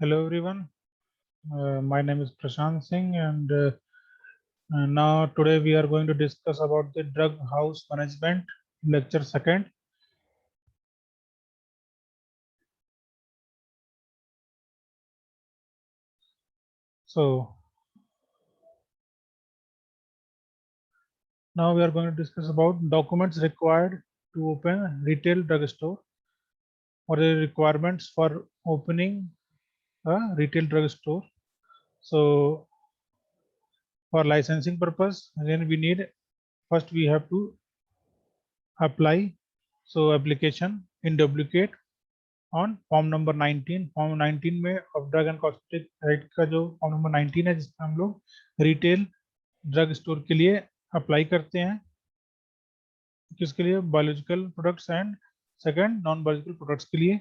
Hello everyone, my name is Prashant Singh and now today we are going to discuss about the drug house management lecture second. So now we are going to discuss about documents required to open retail drugstore or the requirements for opening a retail drugstore. So for licensing purpose, again we need first we have to apply. So application in duplicate on form number 19। Form 19 में of drug and cosmetic act का जो form number 19 है जिसमें हम लोग retail drug store के लिए apply करते हैं। किसके लिए? Biological products and second non biological products के लिए।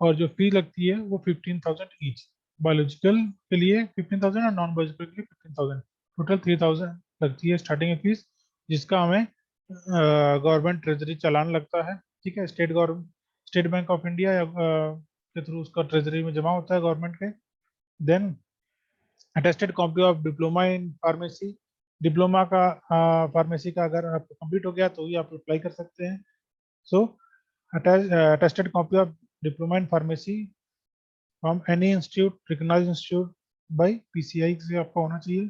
और जो फी लगती है वो 15,000 ईच। बायोलॉजिकल के लिए 15,000 और नॉन बायोलॉजिकल के लिए 15,000, टोटल 3,000 लगती है स्टार्टिंग फीस, जिसका हमें गवर्नमेंट ट्रेजरी चालान लगता है। ठीक है, स्टेट बैंक ऑफ इंडिया के थ्रू उसका ट्रेजरी में जमा होता है गवर्नमेंट के। Then attested copy of diploma in pharmacy. Diploma का फार्मेसी का अगर आपको कंप्लीट हो गया तो ही आप अप्लाई कर सकते हैं। So attested copy of diploma in pharmacy from any institute, recognised institute by PCI से आपका होना चाहिए।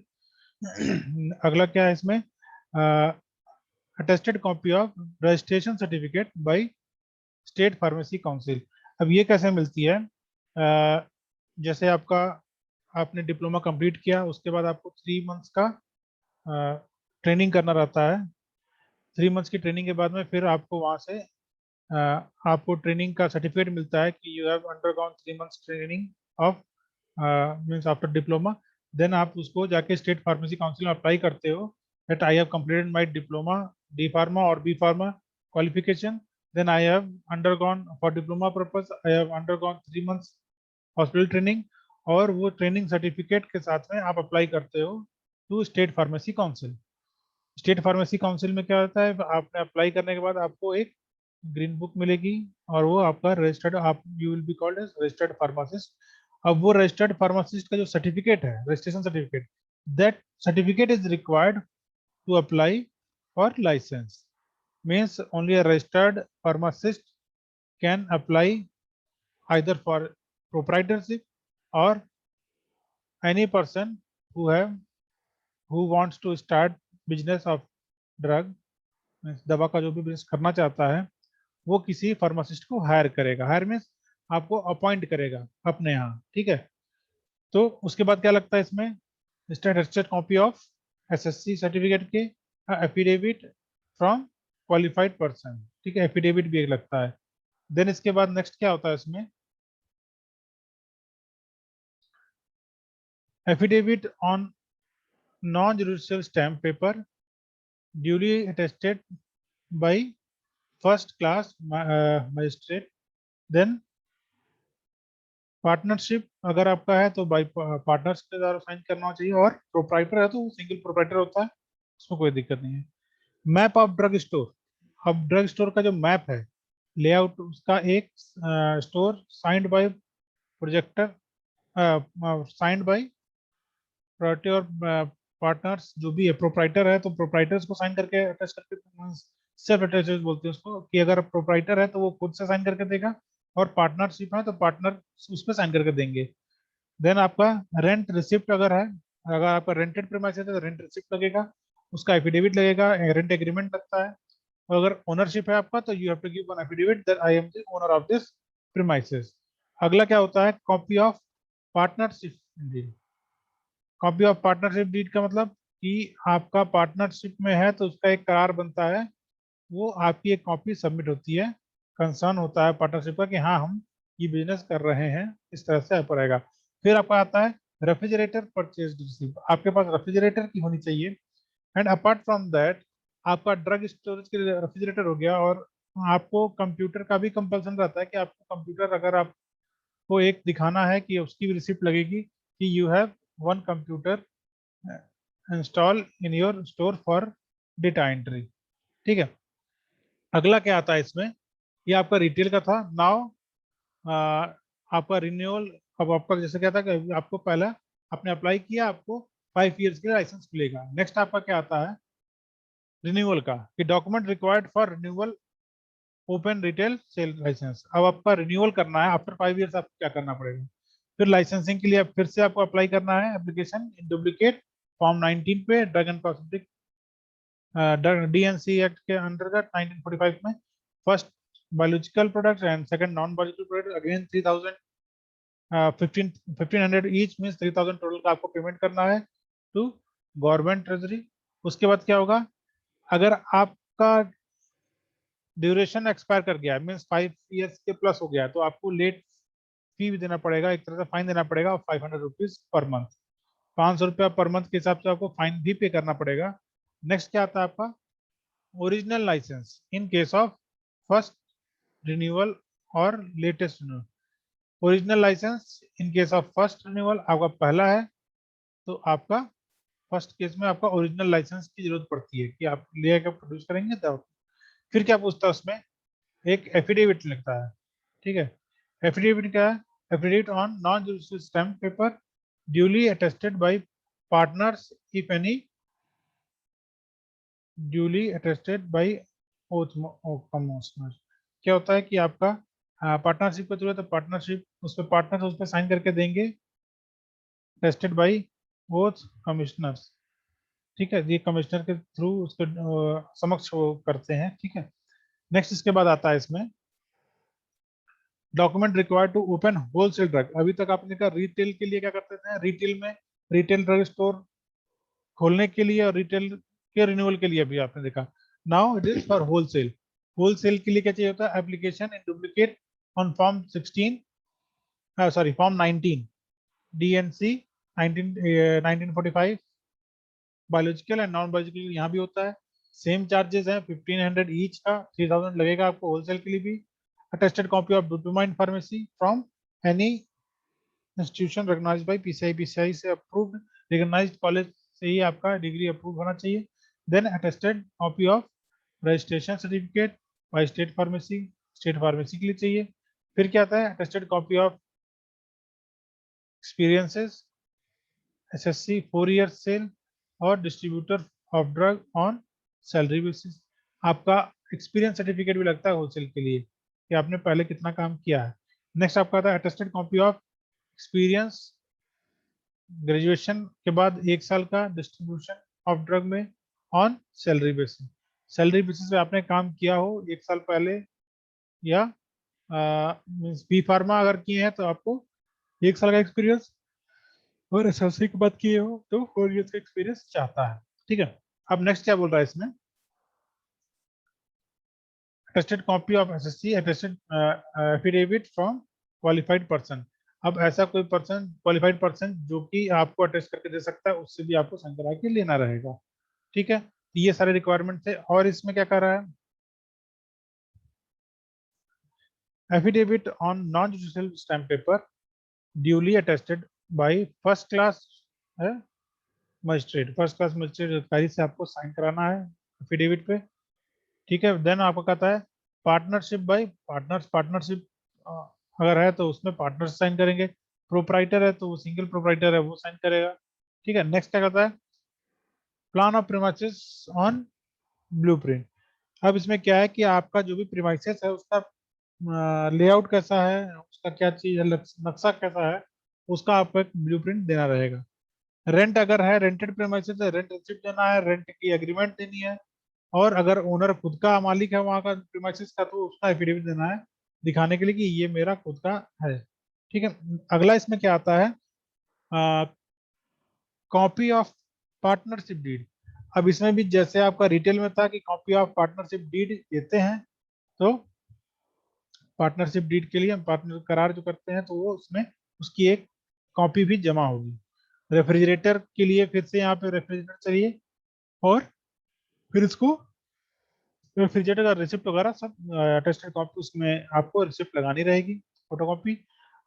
अगला क्या है इसमें? Attested copy of registration certificate by state pharmacy council. अब ये कैसे मिलती है? जैसे आपने डिप्लोमा कंप्लीट किया, उसके बाद आपको 3 मंथ्स का ट्रेनिंग करना रहता है। 3 मंथ्स की ट्रेनिंग के बाद में फिर आपको वहाँ से आपको ट्रेनिंग का सर्टिफिकेट मिलता है कि you have undergone 3 months training of means after diploma. Then आप उसको जाके स्टेट फार्मेसी काउंसिल में अप्लाई करते हो that I have completed my diploma D pharma और B pharma qualification. Then I have undergone for diploma purpose, I have undergone 3 months hospital training, और वो training certificate के साथ में आप अप्लाई करते हो to State pharmacy Council. State pharmacy council में क्या होता है? आपने अप्लाई करने के बाद आपको एक ग्रीन बुक मिलेगी और वो आपका रजिस्टर्ड, आप you will be called as registered pharmacist. अब वो रजिस्टर्ड फार्मासिस्ट का जो सर्टिफिकेट है, registration certificate, that certificate is required to apply for licence. Means only a registered pharmacist can apply either for proprietorship or any person who wants to start business of drug, means दवा का जो भी business करना चाहता है वो किसी pharmacist को हायर करेगा। हायर मीन्स आपको अपॉइंट करेगा अपने यहाँ। ठीक है, तो उसके बाद क्या लगता है इसमें? Registered copy of SSC certificate के एफिडेविट फ्रॉम क्वालिफाइड पर्सन। ठीक है, एफिडेविट भी एक लगता है। देन इसके बाद नेक्स्ट क्या होता है इसमें? Affidavit on non judicial stamp paper duly attested by first class magistrate. Then partnership अगर आपका है तो बाय पार्टनर्स के द्वारा साइन करना चाहिए, और प्रोप्राइटर है तो सिंगल प्रोप्राइटर होता है, उसमें कोई दिक्कत नहीं है। Map of drug store. अब ड्रग स्टोर का जो मैप है, लेआउट उसका एक store signed by projector, signed by proprietor और पार्टनर्स जो भी है। प्रोप्राइटर है तो प्रोप्राइटर्स को साइन करके अटैच करके, सेल्फ अटैचमेंट बोलते हैं उसको, कि अगर प्रोप्राइटर है तो वो खुद से साइन करके देगा, और पार्टनरशिप है तो पार्टनर उस पर साइन करके देंगे। देन आपका रेंट रिसिप्ट अगर है, अगर आपका रेंटेड प्रीमाइसेस है तो रेंट रिसिप्ट लगेगा, उसका एफिडेविट लगेगा, रेंट एग्रीमेंट लगता है। और अगर ओनरशिप है आपका तो you have to give one affidavit that I am the owner of this premises. अगला क्या होता है? Copy of partnership deed. Copy of partnership deed का मतलब कि आपका पार्टनरशिप में है तो उसका एक करार बनता है, वो आपकी एक कॉपी सबमिट होती है, कंसर्न होता है पार्टनरशिप का कि हाँ हम ये बिजनेस कर रहे हैं, इस तरह से आपको रहेगा। फिर आपका आता है रेफ्रिजरेटर परचेज रिसिप्ट। आपके पास रेफ्रिजरेटर की होनी चाहिए। एंड अपार्ट फ्रॉम दैट आपका ड्रग स्टोरेज के लिए रेफ्रिजरेटर हो गया, और आपको कंप्यूटर का भी कंपल्सन रहता है कि आपको कंप्यूटर अगर आपको एक दिखाना है कि उसकी भी रिसिप्ट लगेगी कि you have one computer install in your store for data entry. ठीक है, अगला क्या आता है इसमें? ये आपका रिटेल का था। नाउ आपका रिन्यूअल अब आपका जैसे क्या था कि आपको पहला आपने अप्लाई किया, आपको 5 ईयर्स के लिए लाइसेंस मिलेगा। नेक्स्ट आपका क्या आता है, रिन्यूअल का, कि document required for renewal open retail sale licence. अब आपका रिन्यूअल करना है आफ्टर 5 ईयर्स, आपको क्या करना पड़ेगा, फिर लाइसेंसिंग के लिए फिर से आपको अप्लाई करना है एप्लीकेशन इन डुप्लीकेट फॉर्म 19 पे drug and cosmetic DNC act के अंतर्गत 1945 में। First biological product and second non biological product, again 3000 1500 each means 3000 total का आपको पेमेंट करना है टू गवर्नमेंट ट्रेजरी। उसके बाद क्या होगा, अगर आपका ड्यूरेशन एक्सपायर कर गया मीन्स 5 ईयर्स के प्लस हो गया, तो आपको लेट फी भी देना पड़ेगा, एक तरह से फाइन देना पड़ेगा 500 रुपीज पर मंथ। 500 रुपया पर मंथ के हिसाब से आपको फाइन भी पे करना पड़ेगा। नेक्स्ट क्या आता है आपका, original licence in case of first renewal और latest renewal. Original licence in case of first renewal आपका पहला है, तो आपका फर्स्ट केस में आपका ओरिजिनल लाइसेंस की जरूरत पड़ती है कि आप ले कर प्रोड्यूस करेंगे तब। फिर क्या पूछता है उसमें, एक एफिडेविट लिखता है, ठीक है। एफिडेविट क्या है, affidavit on non judicial stamp paper duly attested by partners if any, duly attested by oath commissioner. क्या होता है कि आपका पार्टनरशिप का जरूरत है, पार्टनरशिप उस पर पार्टनर उस पर साइन करके देंगे, टेस्टेड बाय बोथ कमिश्नर्स, ठीक है। ये कमिश्नर के थ्रू उसके समक्ष वो करते हैं, ठीक है। नेक्स्ट इसके बाद आता है इसमें document required to open wholesale drug. अभी तक आपने कहा रिटेल के लिए क्या करते थे, रिटेल में रिटेल ड्रग स्टोर खोलने के लिए और रिटेल के रिन्यूअल के लिए भी आपने देखा। Now it is for wholesale. Wholesale के लिए क्या चाहिए होता है, application in duplicate on form 16 sorry form 19 DNC 1945 biological and non biological यहाँ भी होता है। सेम चार्जेस हैं 1500 ईच का, 3000 लगेगा आपको होलसेल के लिए भी। Attested copy of diploma in pharmacy from any institution recognised by PCI, PCI से अप्रूव्ड रिकॉग्नाइज्ड कॉलेज से ही आपका डिग्री अप्रूव होना चाहिए। Then attested copy of registration certificate by state pharmacy के लिए चाहिए। फिर क्या आता है, attested copy of experiences SSC 4 year sale और distributor of drug on salary basis. आपका एक्सपीरियंस सर्टिफिकेट भी लगता है होलसेल के लिए कि आपने पहले कितना काम किया है। नेक्स्ट आपका आता है attested copy of experience graduation के बाद 1 साल का डिस्ट्रीब्यूशन ऑफ ड्रग में on salary basis. Salary basis पे आपने काम किया हो 1 साल पहले, या मीन्स बी फार्मा अगर किए हैं तो आपको 1 साल का एक्सपीरियंस, और एसएलसी की बात किए हो तो 4 ईयर्स का एक्सपीरियंस चाहता है, ठीक है। अब नेक्स्ट क्या बोल रहा है इसमें, attested copy of SSC, attested affidavit from qualified person. अब ऐसा कोई पर्सन क्वालिफाइड पर्सन जो कि आपको अटेस्ट करके दे सकता है, उससे भी आपको साइन करा के लेना रहेगा, ठीक है। तो ये सारे रिक्वायरमेंट थे। और इसमें क्या कर रहा है, affidavit on non judicial stamp paper duly attested by first class magistrate, first class magistrate अधिकारी से आपको साइन कराना है एफिडेविट पे, ठीक है। देन आपको कहता है पार्टनरशिप बाय पार्टनर्स, पार्टनरशिप अगर है तो उसमें पार्टनर्स साइन करेंगे, प्रोपराइटर है तो वो सिंगल प्रोपराइटर है वो साइन करेगा, ठीक है। नेक्स्ट क्या कहता है, plan of premises on blueprint. अब इसमें क्या है कि आपका जो भी प्रीमाइसेस है उसका लेआउट कैसा है, उसका क्या चीज है, नक्शा कैसा है, उसका आपको एक ब्लूप्रिंट देना रहेगा। रेंट अगर है, रेंटेड प्रीमाइसेस है, रेंट रिसिप्ट देना है, रेंट की एग्रीमेंट देनी है। और अगर ओनर खुद का मालिक है वहां का प्रीमाइसेस का, तो उसका एफिडेविट देना है दिखाने के लिए कि ये मेरा खुद का है, ठीक है। अगला इसमें क्या आता है, कॉपी ऑफ पार्टनरशिप डीड। अब इसमें भी जैसे आपका रिटेल में था कि कॉपी ऑफ पार्टनरशिप डीड देते हैं, तो पार्टनरशिप डीड के लिए हम पार्टनर करार जो करते हैं तो वो उसमें उसकी एक कॉपी भी जमा होगी। रेफ्रिजरेटर के लिए फिर से यहाँ पे रेफ्रिजरेटर चाहिए, और फिर इसको रेफ्रिजरेटर का रिसिप्ट वगैरह सब अटेस्टेड कॉपी उसमें आपको रिसिप्ट लगानी रहेगी, फोटोकॉपी।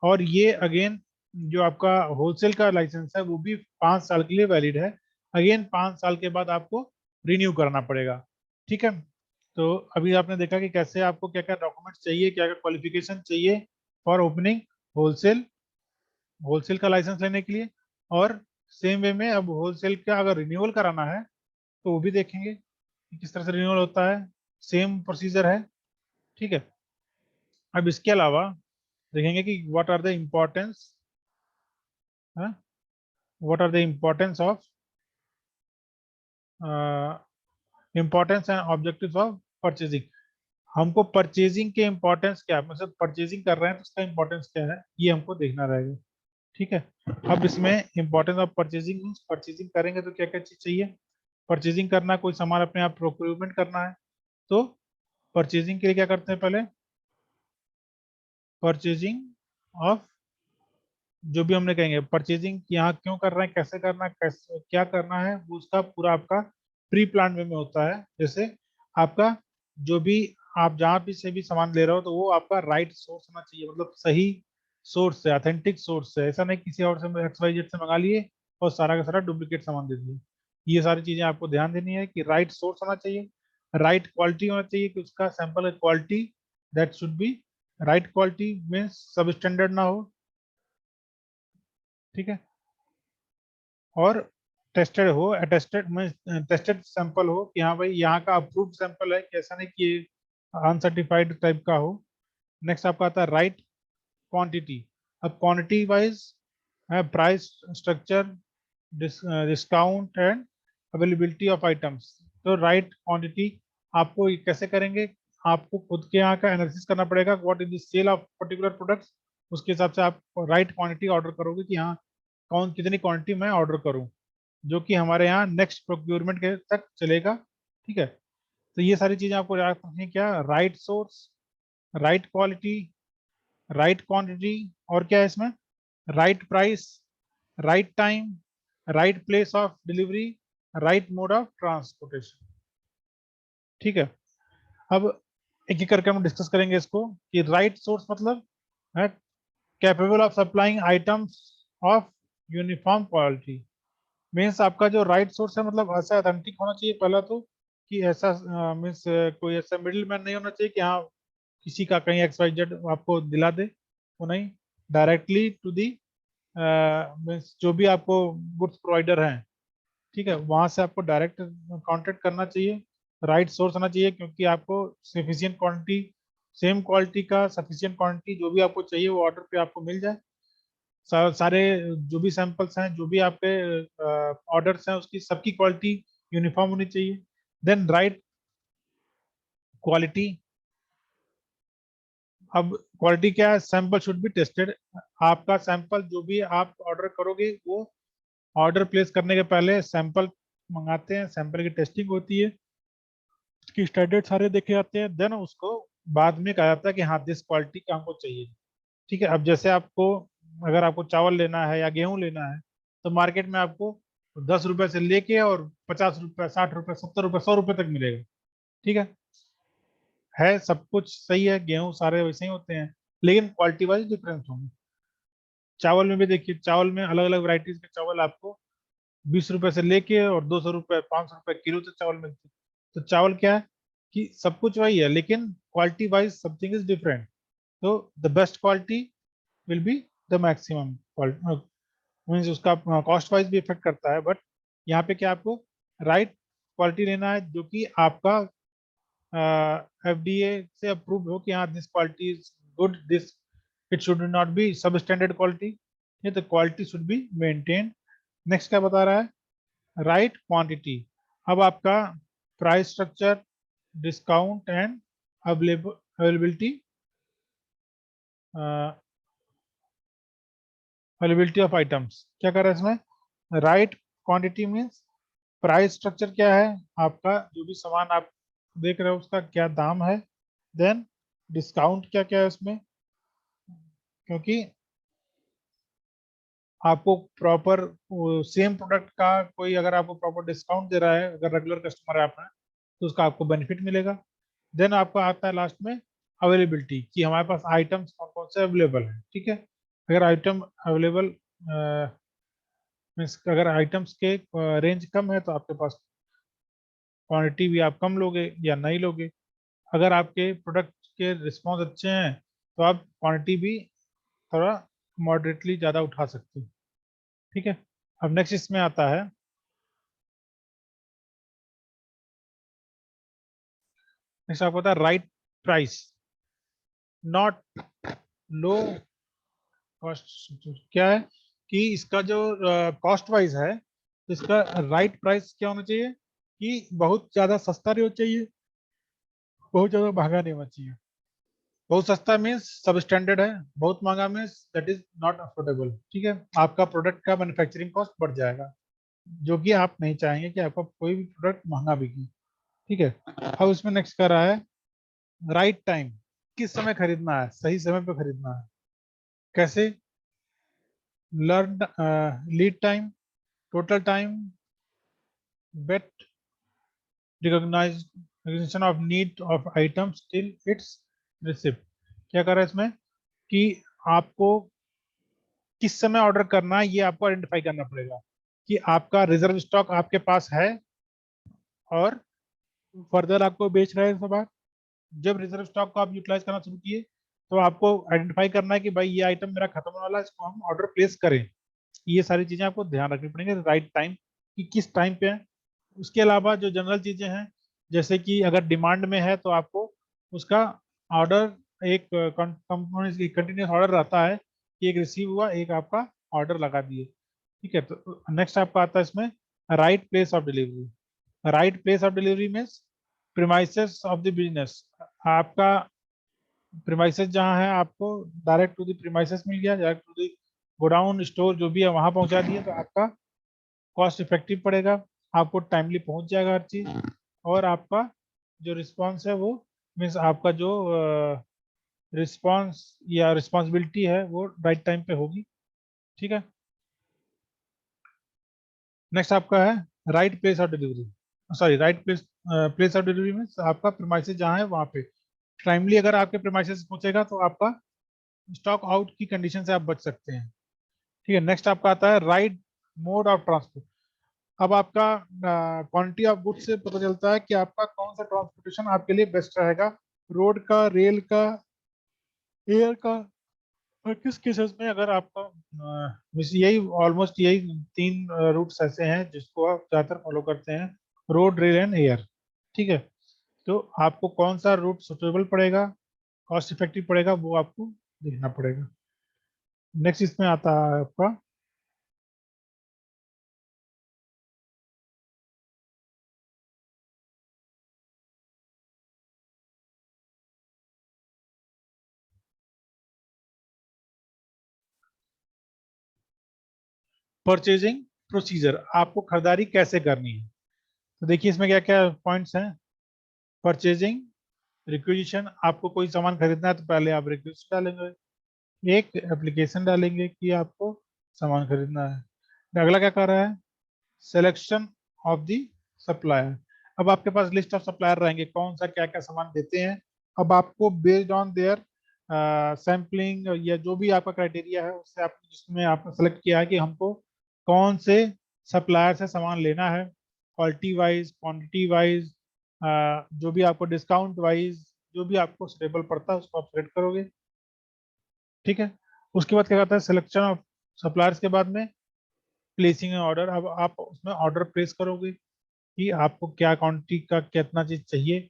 और ये अगेन जो आपका होलसेल का लाइसेंस है वो भी 5 साल के लिए वैलिड है। अगेन 5 साल के बाद आपको रिन्यू करना पड़ेगा, ठीक है। तो अभी आपने देखा कि कैसे आपको क्या क्या डॉक्यूमेंट्स चाहिए, क्या क्या क्वालिफिकेशन चाहिए फॉर ओपनिंग होलसेल होलसेल का लाइसेंस लेने के लिए, और सेम वे में अब होलसेल का अगर रिन्यूअल कराना है तो वो भी देखेंगे कि किस तरह से रिन्यूअल होता है, सेम प्रोसीजर है। ठीक है। अब इसके अलावा देखेंगे कि what are the importance, what are the importance of importance and objectives of purchasing. हमको परचेजिंग के इम्पोर्टेंस क्या है, मतलब परचेजिंग कर रहे हैं तो उसका इम्पोर्टेंस क्या है, ये हमको देखना रहेगा। ठीक है। अब इसमें importance of purchasing means purchasing करेंगे तो क्या क्या चीज चाहिए। परचेजिंग करना, कोई सामान अपने आप प्रोक्योरमेंट करना है तो परचेजिंग के लिए क्या करते हैं, पहले परचेजिंग ऑफ, जो भी हमने कहेंगे परचेजिंग यहाँ क्यों कर रहे हैं, कैसे करना है, कैसे क्या करना है, वो उसका पूरा आपका प्री प्लान वे में होता है। जैसे आपका जो भी, आप जहाँ भी से भी सामान ले रहे हो तो वो आपका राइट सोर्स होना चाहिए, मतलब सही सोर्स से, ऑथेंटिक सोर्स से, ऐसा नहीं किसी और से XYZ से मंगा लिए और सारा का सारा डुप्लीकेट सामान दे दिए। ये सारी चीजें आपको ध्यान देनी है कि राइट सोर्स होना चाहिए, राइट क्वालिटी होना चाहिए, कि उसका सैंपल का quality that should be right quality, means सब स्टैंडर्ड ना हो। ठीक है। और टेस्टेड हो, अटेस्टेड में टेस्टेड सैंपल हो कि हाँ भाई यहाँ का अप्रूव्ड सैंपल है, कि ऐसा नहीं कि अनसर्टिफाइड टाइप का हो। नेक्स्ट आपका आता है राइट क्वांटिटी। अब क्वांटिटी वाइज है price structure, discount and availability of items. तो राइट क्वांटिटी आपको ये कैसे करेंगे, आपको खुद के यहाँ का एनालिसिस करना पड़ेगा, what is the sale of particular products. उसके हिसाब से आप राइट क्वांटिटी ऑर्डर करोगे कि हाँ कौन कितनी क्वांटिटी मैं ऑर्डर करूँ, जो कि हमारे यहाँ नेक्स्ट प्रोक्योरमेंट के तक चलेगा। ठीक है। तो ये सारी चीजें आपको याद रखनी है, क्या right source, right quality, right quantity, और क्या है इसमें, right price, right time, right place of delivery, right mode of transportation. ठीक है। अब एक एक करके हम डिस्कस करेंगे इसको, कि राइट सोर्स मतलब है capable of supplying items of uniform quality. Means आपका जो राइट सोर्स है मतलब ऐसा अथेंटिक होना चाहिए पहला तो, कि ऐसा मीन्स कोई ऐसा मिडिल मैन नहीं होना चाहिए कि हाँ किसी का कहीं XYZ आपको दिला दे, वो नहीं, डायरेक्टली टू दी मीन्स जो भी आपको गुड्स प्रोवाइडर हैं, ठीक है, वहां से आपको डायरेक्ट कांटेक्ट करना चाहिए। राइट सोर्स होना चाहिए क्योंकि आपको सफिशियंट क्वांटिटी, सेम क्वालिटी का सफिशियंट क्वांटिटी जो भी आपको चाहिए वो ऑर्डर पे आपको मिल जाए। सारे जो भी सैंपल्स हैं, जो भी आपके ऑर्डर्स हैं, उसकी सबकी क्वालिटी यूनिफॉर्म होनी चाहिए। Then right quality. अब क्वालिटी क्या है, सैंपल शुड बी टेस्टेड। आपका सैंपल जो भी आप ऑर्डर करोगे वो ऑर्डर प्लेस करने के पहले सैंपल मंगाते हैं, सैंपल की टेस्टिंग होती है, उसकी स्टैंडर्ड सारे देखे जाते हैं, देन उसको बाद में कहा जाता है कि हाँ दिस क्वालिटी का हमको चाहिए। ठीक है। अब जैसे आपको, अगर आपको चावल लेना है या गेहूं लेना है तो मार्केट में आपको 10 रुपए से लेके और 50 रुपए, 60 रुपए, 70 रुपए, 100 रुपए तक मिलेगा। ठीक है सब कुछ सही है, गेहूं सारे वैसे ही होते हैं, लेकिन क्वालिटी वाइज डिफरेंस होंगे। चावल में भी देखिए, चावल में अलग अलग वैरायटीज के चावल आपको 20 रुपए से लेके और 200 रुपए, 500 रुपए किलो तक चावल मिलते हैं। तो चावल क्या है कि सब कुछ वही है, लेकिन quality wise something is different. तो the best quality will be the maximum quality, means उसका कॉस्ट वाइज भी इफेक्ट करता है, बट यहाँ पे क्या आपको राइट क्वालिटी लेना है जो कि आपका FDA से अप्रूव हो, कि हाँ this quality is good, this it should not be सब स्टैंडर्ड क्वालिटी, ये तो quality should be maintain. Next क्या बता रहा है, राइट क्वांटिटी। अब आपका price structure, discount and availability, availability of items, क्या कर रहा है इसमें, right quantity means price structure क्या है, आपका जो भी सामान आप देख रहे हो उसका क्या दाम है। देन डिस्काउंट क्या क्या है उसमें, क्योंकि आपको प्रॉपर सेम प्रोडक्ट का कोई अगर आपको प्रॉपर डिस्काउंट दे रहा है, अगर रेगुलर कस्टमर है आपका, तो उसका आपको बेनिफिट मिलेगा। देन आपका आता है लास्ट में अवेलेबिलिटी, कि हमारे पास आइटम्स कौन कौन से अवेलेबल हैं। ठीक है। अगर आइटम अवेलेबल मीन्स अगर आइटम्स के रेंज कम है तो आपके पास क्वांटिटी भी आप कम लोगे या नहीं लोगे। अगर आपके प्रोडक्ट के रिस्पॉन्स अच्छे हैं तो आप क्वांटिटी भी थोड़ा मॉडरेटली ज़्यादा उठा सकते हो। ठीक है, अब नेक्स्ट इसमें आता है नेक्स्ट आपको होता है right price, not low cost. क्या है कि इसका जो कॉस्ट वाइज है, तो इसका राइट प्राइस क्या होना चाहिए कि बहुत ज़्यादा सस्ता नहीं होना चाहिए, बहुत ज़्यादा महंगा नहीं होना चाहिए। बहुत सस्ता मीन्स सब स्टैंडर्ड है, बहुत महंगा means that is not affordable. ठीक है, आपका प्रोडक्ट का मैन्युफैक्चरिंग कॉस्ट बढ़ जाएगा, जो कि आप नहीं चाहेंगे कि आपका कोई भी प्रोडक्ट महंगा बिके। ठीक है, अब इसमें नेक्स्ट कर रहा है राइट टाइम, किस समय खरीदना है, सही समय पे खरीदना है। कैसे? Learn lead time, total time, bet recognition of need of items till its receipt. क्या कर रहा है इसमें कि आपको किस समय ऑर्डर करना है, ये आपको आइडेंटिफाई करना पड़ेगा कि आपका रिजर्व स्टॉक आपके पास है और फर्दर आपको बेच रहे हैं सामान। जब रिजर्व स्टॉक को आप यूटिलाइज करना शुरू किए, तो आपको आइडेंटिफाई करना है कि भाई ये आइटम मेरा खत्म होने वाला है, इसको हम ऑर्डर प्लेस करें। ये सारी चीजें आपको ध्यान रखनी पड़ेंगे, राइट टाइम कि किस टाइम पे है। उसके अलावा जो जनरल चीजें हैं, जैसे कि अगर डिमांड में है तो आपको उसका ऑर्डर एक कंपनी कंटिन्यूस ऑर्डर रहता है कि एक रिसीव हुआ, एक आपका ऑर्डर लगा दिए। ठीक है, तो नेक्स्ट आपका आता है इसमें right place of delivery. Right place of delivery means premises of the business. आपका प्रीमाइसेस जहाँ है, आपको डायरेक्ट टू द प्रीमाइसेस मिल गया, direct to the godown store जो भी है वहां पहुंचा दिए, तो आपका कॉस्ट इफेक्टिव पड़ेगा, आपको टाइमली पहुंच जाएगा हर चीज, और आपका जो रिस्पांस है वो मीन्स आपका जो रिस्पांस या रिस्पॉन्सिबिलिटी है वो राइट टाइम पे होगी। ठीक है, नेक्स्ट आपका है right place of delivery. Sorry, right place place of delivery means आपका प्रीमाइसेस जहाँ है वहाँ पे टाइमली अगर आपके प्रीमाइसेस पहुंचेगा तो आपका स्टॉक आउट की कंडीशन से आप बच सकते हैं। ठीक है, नेक्स्ट आपका आता है राइट मोड ऑफ ट्रांसपोर्ट। अब आपका क्वांटिटी ऑफ गुड्स से पता चलता है कि आपका कौन सा ट्रांसपोर्टेशन आपके लिए बेस्ट रहेगा, रोड का, रेल का, एयर का। और किस केसेस में अगर आपका यही ऑलमोस्ट यही तीन रूट्स ऐसे हैं जिसको आप ज़्यादातर फॉलो करते हैं, रोड, रेल एंड एयर। ठीक है, तो आपको कौन सा रूट सुटेबल पड़ेगा, कॉस्ट इफेक्टिव पड़ेगा, वो आपको देखना पड़ेगा। नेक्स्ट इसमें आता है आपका परचेजिंग प्रोसीजर, आपको खरीदारी कैसे करनी है। तो देखिए इसमें क्या क्या पॉइंट्स हैं। परचेजिंग रिक्विजिशन, आपको कोई सामान खरीदना है तो पहले आप रिक्वेस्ट डालेंगे, एक एप्लीकेशन डालेंगे कि आपको सामान खरीदना है। अगला क्या कर रहा है, सिलेक्शन ऑफ द सप्लायर। अब आपके पास लिस्ट ऑफ सप्लायर रहेंगे, कौन सा क्या क्या सामान देते हैं। अब आपको बेस्ड ऑन देयर सैम्पलिंग या जो भी आपका क्राइटेरिया है, उससे आप जिसमें आपने सेलेक्ट किया है कि हमको कौन से सप्लायर से सामान लेना है, क्वालिटी वाइज, क्वांटिटी वाइज, जो भी आपको डिस्काउंट वाइज, जो भी आपको सुटेबल पड़ता है उसको आप सेलेक्ट करोगे। ठीक है, उसके बाद क्या कहता है सिलेक्शन ऑफ सप्लायर्स के बाद में प्लेसिंग ऑर्डर। अब आप उसमें ऑर्डर प्लेस करोगे कि आपको क्या क्वांटिटी का कितना चीज चाहिए।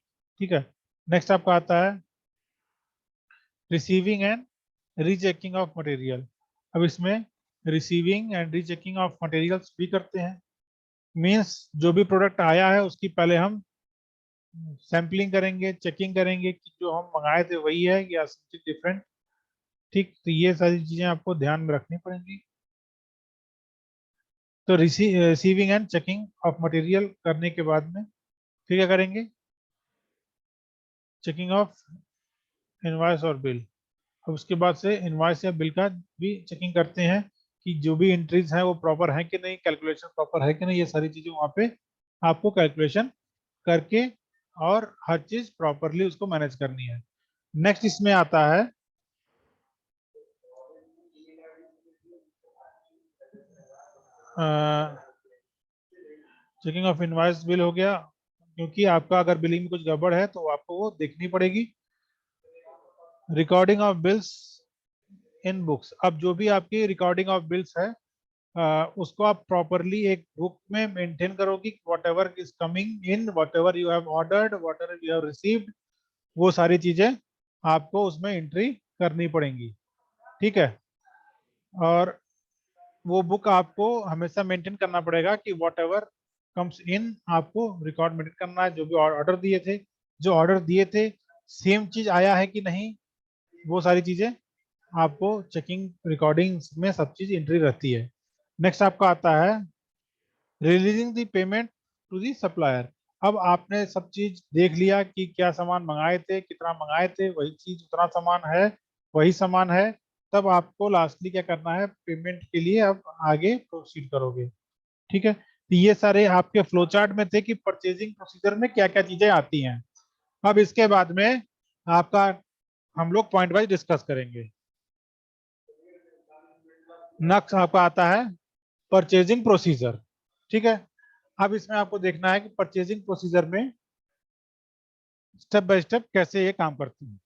ठीक है, नेक्स्ट आपका आता है receiving end rechecking of material. अब इसमें receiving end rechecking of materials भी करते हैं, मीन्स जो भी प्रोडक्ट आया है उसकी पहले हम सैम्पलिंग करेंगे, चेकिंग करेंगे कि जो हम मंगाए थे वही है या समथिंग डिफरेंट। ठीक, तो ये सारी चीजें आपको ध्यान में रखनी पड़ेंगी। तो receiving end checking of material करने के बाद में फिर क्या करेंगे, चेकिंग ऑफ इनवॉइस और बिल। अब उसके बाद से इनवॉइस या बिल का भी चेकिंग करते हैं कि जो भी एंट्रीज हैं वो प्रॉपर है कि नहीं, कैलकुलेशन प्रॉपर है कि नहीं, ये सारी चीजें वहाँ पे आपको कैलकुलेशन करके और हर चीज प्रॉपरली उसको मैनेज करनी है। नेक्स्ट इसमें आता है चेकिंग ऑफ इनवॉइस बिल हो गया, क्योंकि आपका अगर बिलिंग में कुछ गड़बड़ है तो आपको वो देखनी पड़ेगी। Recording of bills in books. अब जो भी आपकी रिकॉर्डिंग ऑफ बिल्स है उसको आप प्रॉपरली एक बुक में मेंटेन करोगे। What ever is coming in, what ever you have ordered, whatever you have received, वो सारी चीजें आपको उसमें एंट्री करनी पड़ेंगी। ठीक है। और वो बुक आपको हमेशा मेंटेन करना पड़ेगा कि वॉट एवर कम्स इन, आपको रिकॉर्ड मेंटेन करना है। जो भी ऑर्डर दिए थे, जो ऑर्डर दिए थे सेम चीज आया है कि नहीं, वो सारी चीजें आपको चेकिंग रिकॉर्डिंग्स में सब चीज एंट्री रहती है। नेक्स्ट आपका आता है releasing the payment to the supplier. अब आपने सब चीज देख लिया कि क्या सामान मंगाए थे, कितना मंगाए थे, वही चीज उतना सामान है, वही सामान है। तब आपको लास्टली क्या करना है, पेमेंट के लिए आप आगे प्रोसीड करोगे। ठीक है। तो ये सारे आपके फ्लो चार्ट में थे कि परचेजिंग प्रोसीजर में क्या क्या चीजें आती हैं। अब इसके बाद में आपका हम लोग पॉइंट वाइज डिस्कस करेंगे। नेक्स्ट आपका आता है परचेजिंग प्रोसीजर। ठीक है। अब इसमें आपको देखना है कि परचेजिंग प्रोसीजर में स्टेप बाय स्टेप कैसे ये काम करती है।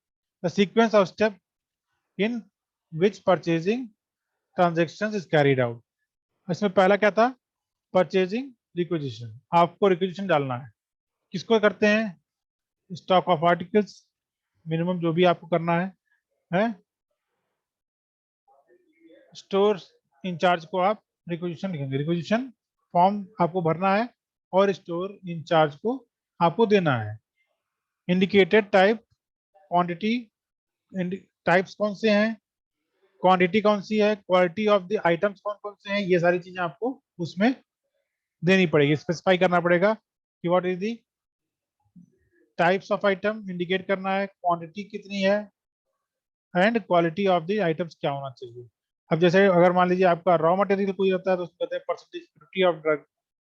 The sequence of step in which purchasing transaction is carried out. इसमें पहला क्या था, परचेजिंग रिक्विजिशन। आपको रिक्विजिशन डालना है, किसको करते हैं, स्टॉक ऑफ आर्टिकल्स मिनिमम जो भी आपको करना है? स्टोर इंचार्ज को आप रिक्विजिशन लिखेंगे, रिक्विजिशन फॉर्म आपको भरना है और स्टोर इंचार्ज को आपको देना है। इंडिकेटेड टाइप, क्वांटिटी, टाइप्स कौन से हैं, क्वांटिटी कौन सी है, क्वालिटी ऑफ द आइटम्स कौन कौन से हैं, ये सारी चीजें आपको उसमें देनी पड़ेगी, स्पेसिफाई करना पड़ेगा कि what is the types of item, indicate करना है क्वांटिटी कितनी है and quality of the items क्या होना चाहिए। अब जैसे अगर मान लीजिए आपका रॉ मटेरियल कोई रहता है तो उसको कहते हैं परसेंटेज प्योरिटी ऑफ ड्रग,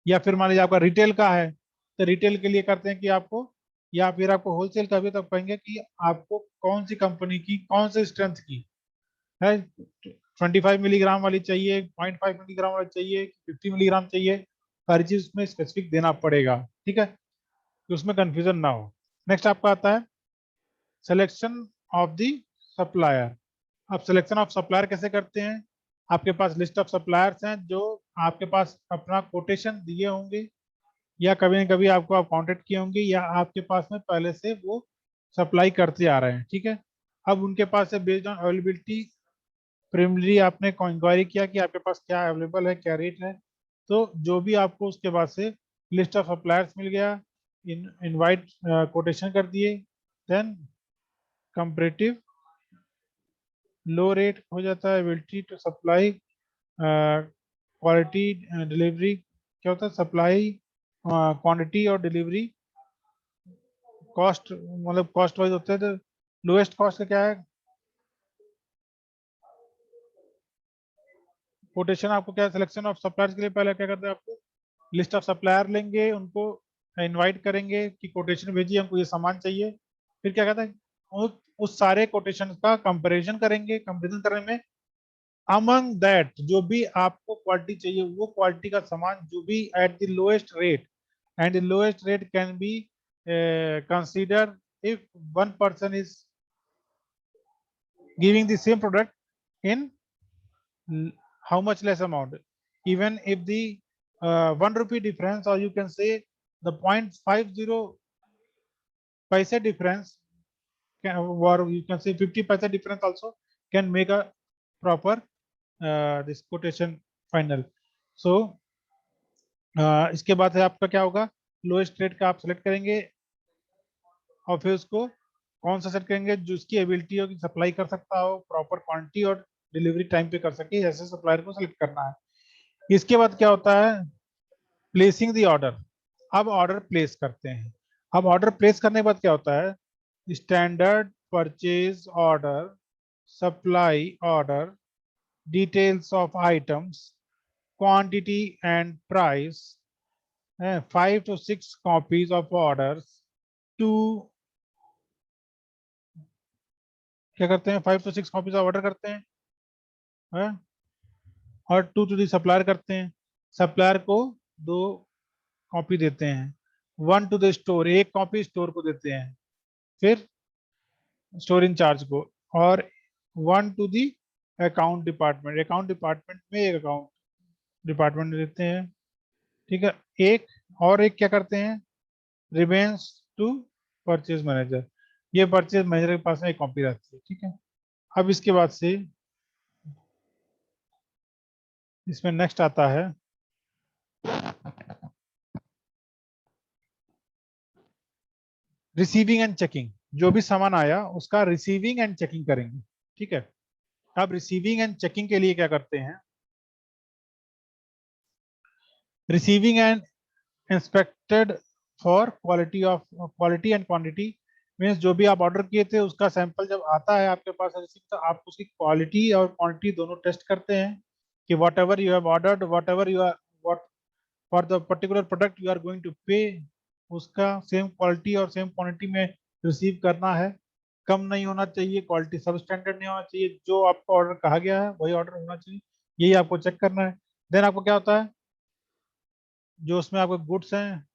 या फिर मान लीजिए आपका रिटेल का है तो रिटेल के लिए करते हैं कि आपको, या फिर आपको होलसेल का भी तो कहेंगे कि आपको कौन सी कंपनी की कौन से स्ट्रेंथ की है, 25 मिलीग्राम वाली चाहिए, 0.5 मिलीग्राम वाली चाहिए, 50 मिलीग्राम चाहिए, सारी चीज उसमें स्पेसिफिक देना पड़ेगा। ठीक है, कि उसमें कंफ्यूजन ना हो। नेक्स्ट आपका आता है सिलेक्शन ऑफ द सप्लायर। आप सिलेक्शन ऑफ सप्लायर कैसे करते हैं, आपके पास लिस्ट ऑफ सप्लायर्स हैं जो आपके पास अपना कोटेशन दिए होंगे, या कभी न कभी आपको आप कांटेक्ट किए होंगे, या आपके पास में पहले से वो सप्लाई करते आ रहे हैं। ठीक है। अब उनके पास से बेस्ड ऑन अवेलेबिलिटी प्रिलिमिनरी आपने इंक्वायरी किया कि आपके पास क्या अवेलेबल है, क्या रेट है, तो जो भी आपको उसके बाद से लिस्ट ऑफ सप्लायर्स मिल गया, इनवाइट कोटेशन कर दिए, देन कंपैरेटिव लो रेट हो जाता है, ability to supply, quality, delivery क्या होता है, सप्लाई क्वांटिटी और डिलीवरी कॉस्ट, मतलब कॉस्ट वाइज होते हैं। तो लोएस्ट कॉस्ट का क्या है, कोटेशन आपको क्या, सिलेक्शन ऑफ सप्लायर्स के लिए पहले क्या करते हैं, आपको लिस्ट ऑफ सप्लायर लेंगे, उनको इनवाइट करेंगे कि कोटेशन भेजिए, हमको ये सामान चाहिए। फिर क्या कहते हैं, उस सारे कोटेशन का कंपैरिजन करेंगे। कंपैरिजन करने में अमंग दैट जो भी आपको क्वालिटी चाहिए वो क्वालिटी का सामान जो भी at the lowest rate, and the lowest rate can be consider if one person is giving the same product in how much less amount, even if the 1 rupee difference, or you can say the 0.50 paisa difference can, or you can say 50 paisa difference also can make a proper this quotation final. So इसके बाद है आपका क्या होगा, lowest rate का आप select करेंगे और फिर उसको कौन सा सेट करेंगे जो उसकी एबिलिटी हो कि सप्लाई कर सकता हो, प्रॉपर क्वांटिटी और डिलीवरी टाइम पे कर सके, ऐसे सप्लायर को सेलेक्ट करना है। इसके बाद क्या होता है, प्लेसिंग द ऑर्डर। अब ऑर्डर प्लेस करते हैं। अब ऑर्डर प्लेस करने के बाद क्या होता है, standard purchase order, supply order, details of items, quantity and price, 5 to 6 copies of orders too, क्या करते हैं, 5 to 6 कॉपीज ऑफ ऑर्डर करते हैं, और 2 to the सप्लायर करते हैं। सप्लायर को 2 कॉपी देते हैं, 1 to the store, 1 copy store को देते हैं, फिर स्टोर इंचार्ज को, और 1 to the अकाउंट डिपार्टमेंट में एक अकाउंट डिपार्टमेंट देते हैं, ठीक है। एक क्या करते हैं, रिमेन्स टू परचेज मैनेजर, ये परचेज मैनेजर के पास में एक कॉपी रहती है, ठीक है। अब इसके बाद से इसमें नेक्स्ट आता है रिसीविंग एंड चेकिंग। जो भी सामान आया उसका रिसीविंग एंड चेकिंग करेंगे, ठीक है। अब रिसीविंग एंड चेकिंग के लिए क्या करते हैं, receiving end inspected for quality and quantity, means जो भी आप ऑर्डर किए थे उसका सैंपल जब आता है आपके पास रिसीव, तो आप उसकी क्वालिटी और क्वांटिटी दोनों टेस्ट करते हैं कि whatever you have ordered, whatever you are what for the particular product you are going to pay, उसका सेम क्वालिटी और सेम क्वांटिटी में रिसीव करना है। कम नहीं होना चाहिए, क्वालिटी सब स्टैंडर्ड नहीं होना चाहिए, जो आपको ऑर्डर कहा गया है वही ऑर्डर होना चाहिए, यही आपको चेक करना है। देन आपको क्या होता है, जो उसमें आपके गुड्स हैं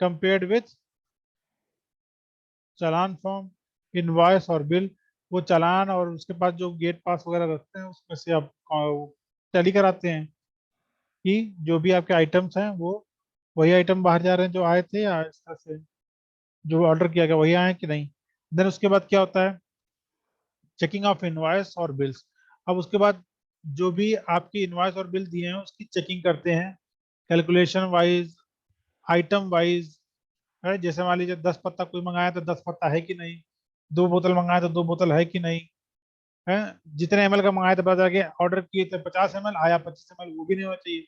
compared with challan form, invoice और बिल, वो चालान और उसके बाद जो गेट पास वगैरह रखते हैं उसमें से आप टैली कराते हैं कि जो भी आपके आइटम्स हैं वो वही आइटम बाहर जा रहे हैं जो आए थे, या इस तरह से जो ऑर्डर किया गया वही आए हैं कि नहीं। देन उसके बाद क्या होता है, चेकिंग ऑफ इनवॉइस और बिल्स। अब उसके बाद जो भी आपकी इनवॉइस और बिल दिए हैं उसकी चेकिंग करते हैं, कैलकुलेशन वाइज, आइटम वाइज, है। जैसे मान लीजिए 10 पत्ता कोई मंगाया तो 10 पत्ता है कि नहीं, 2 बोतल मंगाया तो 2 बोतल है कि नहीं, है। जितने एमएल का मंगाया तो पता लगे, ऑर्डर किए थे 50 ml, आया 25 ml, वो भी नहीं होना चाहिए।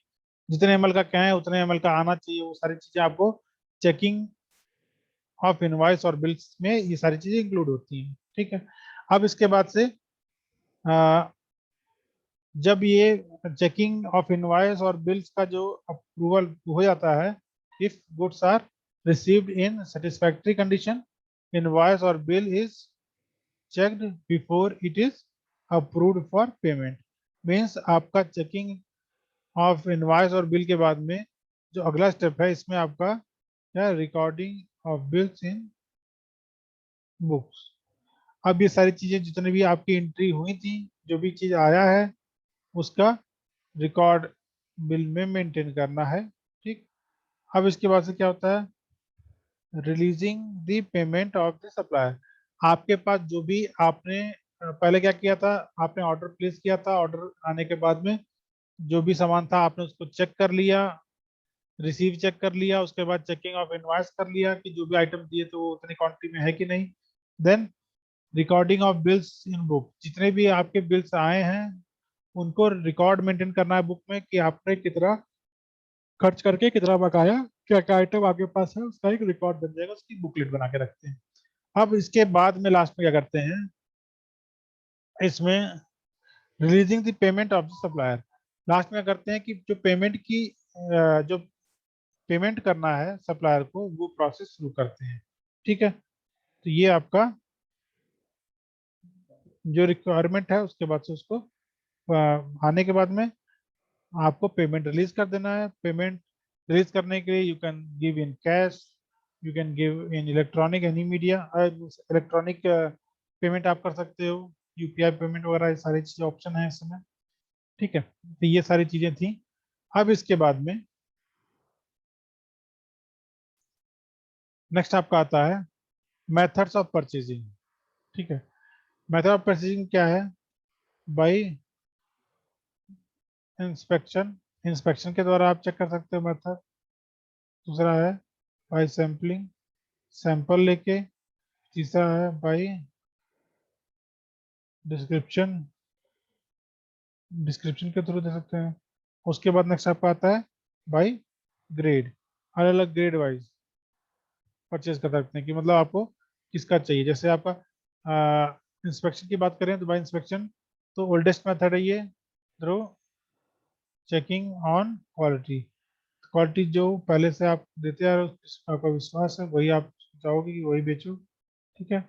जितने एमएल का कहें उतने एमएल का आना चाहिए, वो सारी चीजें आपको चेकिंग ऑफ इनवॉइस और बिल्स में ये सारी चीजें इंक्लूड होती हैं, ठीक है। अब इसके बाद से जब ये चेकिंग ऑफ इनवॉइस और बिल्स का जो अप्रूवल हो जाता है, if goods are received in satisfactory condition, invoice और bill is checked before it is approved for payment. Means आपका चेकिंग ऑफ इनवॉइस और बिल के बाद में जो अगला स्टेप है, इसमें आपका क्या, recording of bills in books. अब ये सारी चीजें जितने भी आपकी एंट्री हुई थी, जो भी चीज आया है उसका रिकॉर्ड बिल में मेंटेन करना है, ठीक। अब इसके बाद से क्या होता है, releasing the payment of the supplier. आपके पास जो भी आपने पहले क्या किया था, आपने ऑर्डर प्लेस किया था, ऑर्डर आने के बाद में जो भी सामान था आपने उसको चेक कर लिया, रिसीव चेक कर लिया, उसके बाद चेकिंग ऑफ इनवॉइस कर लिया कि जो भी आइटम दिए थे वो उतनी क्वांटिटी में है कि नहीं। Then recording of bills in book, जितने भी आपके बिल्स आए हैं उनको रिकॉर्ड मेंटेन करना है बुक में कि आपने कितना खर्च करके कितना बकाया, क्या क्या आइटम आपके पास है, उसका एक रिकॉर्ड बन जाएगा, उसकी बुकलेट बना के रखते हैं। अब इसके बाद में लास्ट में क्या करते हैं, इसमें releasing the payment of the supplier. Last में क्या करते हैं कि जो पेमेंट की जो पेमेंट करना है सप्लायर को, वो प्रोसेस शुरू करते हैं, ठीक है। तो ये आपका जो रिक्वायरमेंट है, उसके बाद से उसको आने के बाद में आपको पेमेंट रिलीज कर देना है। पेमेंट रिलीज करने के लिए you can give in cash, you can give in electronic any media, electronic payment आप कर सकते हो, यूपीआई पेमेंट वगैरह, ये सारी चीजें ऑप्शन है इसमें, ठीक है। तो ये सारी चीजें थी। अब इसके बाद में नेक्स्ट आपका आता है मेथड्स ऑफ परचेजिंग, ठीक है। मेथड ऑफ परचेजिंग क्या है, बाई इंस्पेक्शन, इंस्पेक्शन के द्वारा आप चेक कर सकते हो मेथड। दूसरा है बाई सैम्पलिंग, सैंपल लेके। तीसरा है बाई डिस्क्रिप्शन, डिस्क्रिप्शन के थ्रू दे सकते हैं। उसके बाद नेक्स्ट आपका आता है बाई ग्रेड, अलग अलग ग्रेड वाइज परचेज कर सकते हैं कि मतलब आपको किसका चाहिए। जैसे आपका इंस्पेक्शन की बात करें तो बाई इंस्पेक्शन तो ओल्डेस्ट मेथड है ये, through checking on quality. Quality जो पहले से आप देते आ रहे हो, उस पर आपका विश्वास है, वही आप चाहोगे कि वही बेचो, ठीक है।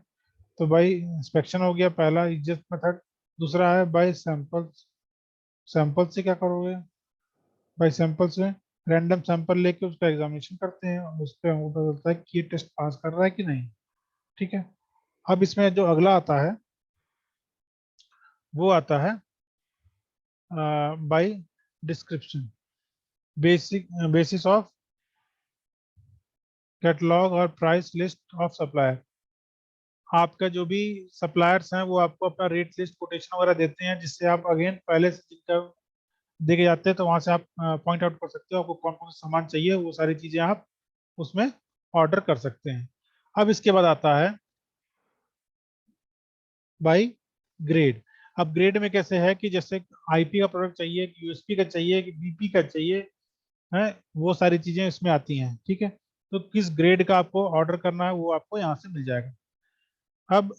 तो बाई इंस्पेक्शन हो गया पहला इजिएस्ट मेथड। दूसरा है बाई सैंपल्स, सैंपल से क्या करोगे, बाई सैंपल से रैंडम सैंपल लेके उसका एग्जामिनेशन करते हैं और उस पर हमको पता चलता है कि ये टेस्ट पास कर रहा है कि नहीं, ठीक है। अब इसमें जो अगला आता है वो आता है by description, basis of catalogue और प्राइस लिस्ट ऑफ सप्लायर। आपका जो भी सप्लायर्स हैं वो आपको अपना रेट लिस्ट कोटेशन वगैरह देते हैं, जिससे आप अगेन पहले से जिनका देके जाते हैं तो वहां से आप पॉइंट आउट कर सकते हो आपको कौन कौन सा सामान चाहिए, वो सारी चीजें आप उसमें ऑर्डर कर सकते हैं। अब इसके बाद आता है बाई ग्रेड। अब ग्रेड में कैसे है कि जैसे आईपी का प्रोडक्ट चाहिए, कि यूएसपी का चाहिए, कि बीपी का चाहिए, है वो सारी चीजें इसमें आती हैं। ठीक है, तो किस ग्रेड का आपको ऑर्डर करना है वो आपको यहाँ से मिल जाएगा। अब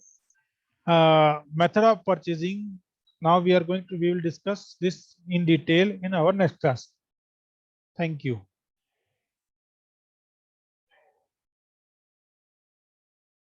method of purchasing, now we will discuss this in detail in our next class. Thank you.